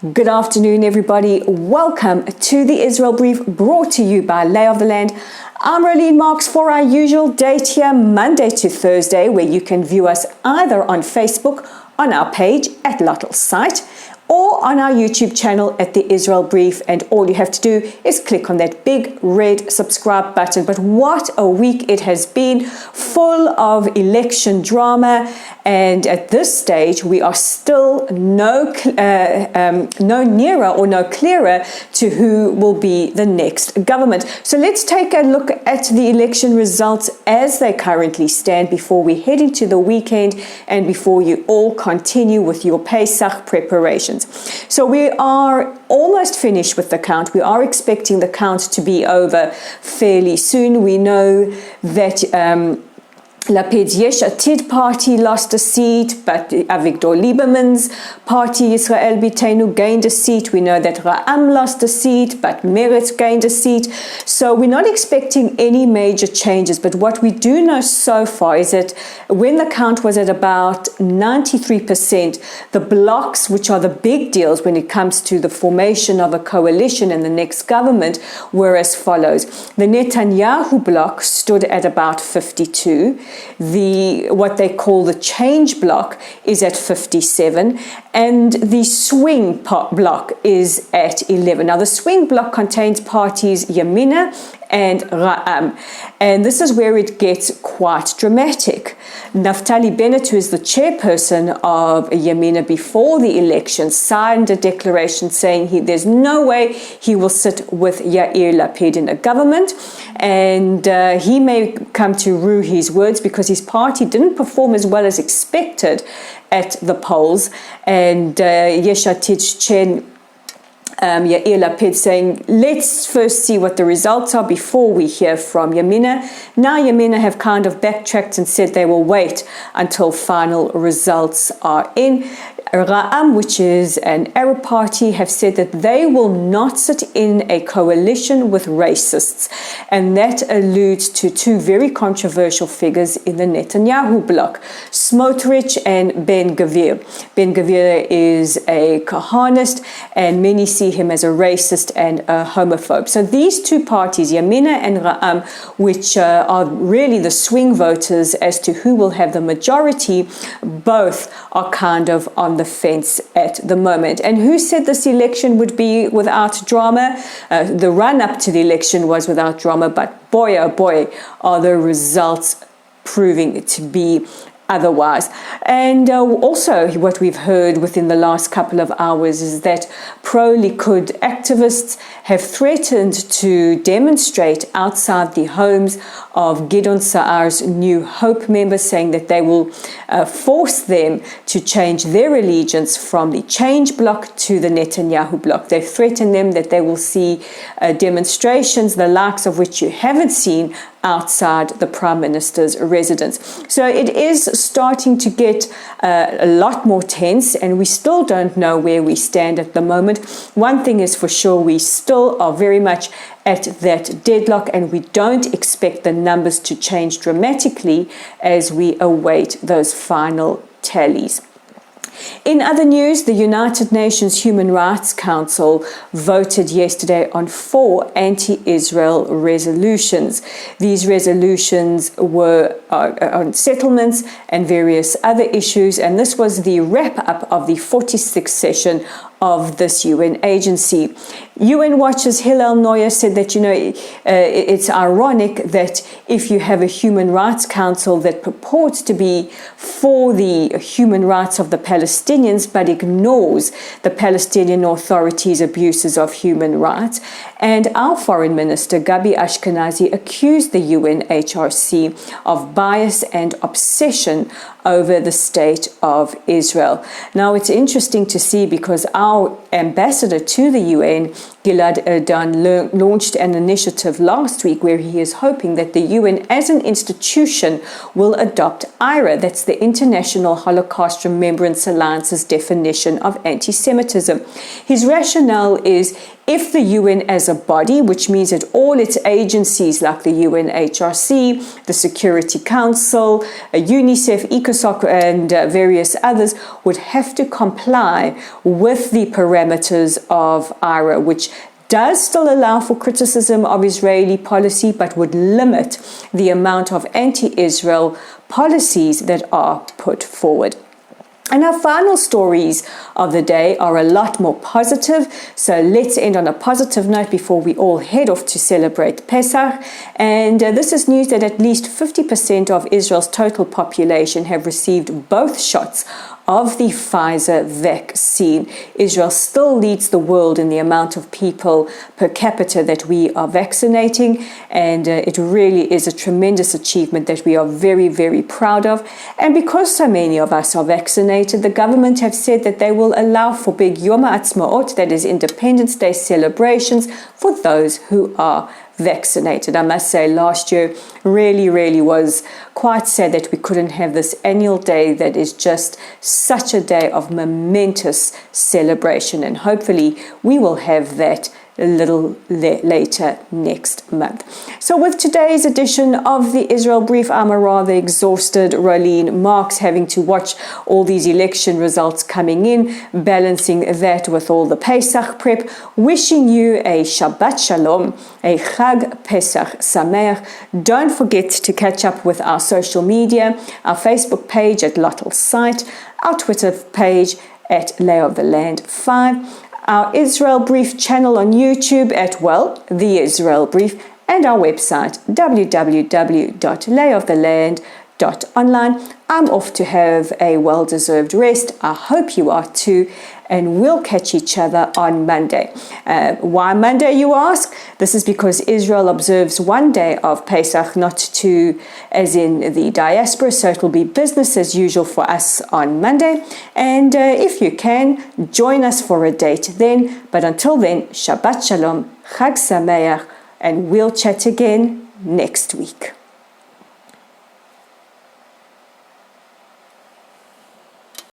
Good afternoon, everybody. Welcome to the Israel Brief, brought to you by Lay of the Land. I'm Rolene Marks for our usual date here, Monday to Thursday, where you can view us either on Facebook, on our page at Lottel's site, or on our YouTube channel at the Israel Brief. And all you have to do is click on that big red subscribe button. But what a week it has been, full of election drama. And at this stage, we are still no nearer or no clearer to who will be the next government. So let's take a look at the election results as they currently stand before we head into the weekend and before you all continue with your Pesach preparations. So we are almost finished with the count. We are expecting the count to be over fairly soon. We know that Lapid's Yesh Atid party lost a seat, but Avigdor Lieberman's party, Yisrael Biteinu, gained a seat. We know that Ra'am lost a seat, but Meretz gained a seat. So we're not expecting any major changes. But what we do know so far is that when the count was at about 93%, the blocks, which are the big deals when it comes to the formation of a coalition and the next government, were as follows. The Netanyahu bloc stood at about 52. What they call the change block is at 57, and the swing block is at 11. Now the swing block contains parties Yamina and Ra'am, and this is where it gets quite dramatic. Naftali Bennett, who is the chairperson of Yamina before the election, signed a declaration saying there's no way he will sit with Yair Lapid in a government, and he may come to rue his words because his party didn't perform as well as expected at the polls. And Yesh Atid's chair Yair Lapid saying, let's first see what the results are before we hear from Yamina. Now Yamina have kind of backtracked and said they will wait until final results are in. Ra'am, which is an Arab party, have said that they will not sit in a coalition with racists. And that alludes to two very controversial figures in the Netanyahu bloc, Smotrich and Ben Gvir. Ben Gvir is a Kahanist, and many see him as a racist and a homophobe. So these two parties, Yamina and Ra'am, which are really the swing voters as to who will have the majority, both are kind of on the fence at the moment. And who said this election would be without drama? The run-up to the election was without drama, but boy, oh boy, are the results proving it to be otherwise. And also what we've heard within the last couple of hours is that pro-Likud activists have threatened to demonstrate outside the homes of Gideon Sa'ar's New Hope members, saying that they will force them to change their allegiance from the change bloc to the Netanyahu bloc. They've threatened them that they will see demonstrations, the likes of which you haven't seen outside the Prime Minister's residence. So it is starting to get a lot more tense, and we still don't know where we stand at the moment. One thing is for sure, we still are very much at that deadlock, and we don't expect the numbers to change dramatically as we await those final tallies. In other news, the United Nations Human Rights Council voted yesterday on 4 anti-Israel resolutions. These resolutions were on settlements and various other issues, and this was the wrap-up of the 46th session of this UN agency. UN Watch's Hillel Neuer said that, it's ironic that if you have a human rights council that purports to be for the human rights of the Palestinians but ignores the Palestinian Authority's abuses of human rights, and our foreign minister Gabi Ashkenazi accused the UNHRC of bias and obsession over the state of Israel. Now, it's interesting to see because our ambassador to the UN Gilad Erdan launched an initiative last week where he is hoping that the UN as an institution will adopt IHRA, that's the International Holocaust Remembrance Alliance's definition of anti-Semitism. His rationale is if the UN as a body, which means that all its agencies like the UNHRC, the Security Council, UNICEF, ECOSOC, and various others would have to comply with the parameters of IHRA, which does still allow for criticism of Israeli policy, but would limit the amount of anti-Israel policies that are put forward. And our final stories of the day are a lot more positive. So let's end on a positive note before we all head off to celebrate Pesach. And this is news that at least 50% of Israel's total population have received both shots of the Pfizer vaccine. Israel still leads the world in the amount of people per capita that we are vaccinating, and it really is a tremendous achievement that we are very, very proud of. And because so many of us are vaccinated, the government have said that they will allow for big Yom Ha'atzmaut, that is Independence Day celebrations, for those who are vaccinated. I must say last year really was quite sad that we couldn't have this annual day that is just such a day of momentous celebration, and hopefully we will have that a little later next month. So with today's edition of the Israel Brief, I'm a rather exhausted Rolene Marks, having to watch all these election results coming in, balancing that with all the Pesach prep, wishing you a Shabbat Shalom, a Chag Pesach Sameach. Don't forget to catch up with our social media, our Facebook page at Lottel Site, our Twitter page at Lay of the Land 5, our Israel Brief channel on YouTube at, well, The Israel Brief, and our website, www.layoftheland.online. I'm off to have a well-deserved rest. I hope you are too, and we'll catch each other on Monday. Why Monday, you ask? This is because Israel observes one day of Pesach, not two as in the diaspora, so it will be business as usual for us on Monday. And if you can, join us for a date then. But until then, Shabbat Shalom, Chag Sameach, and we'll chat again next week.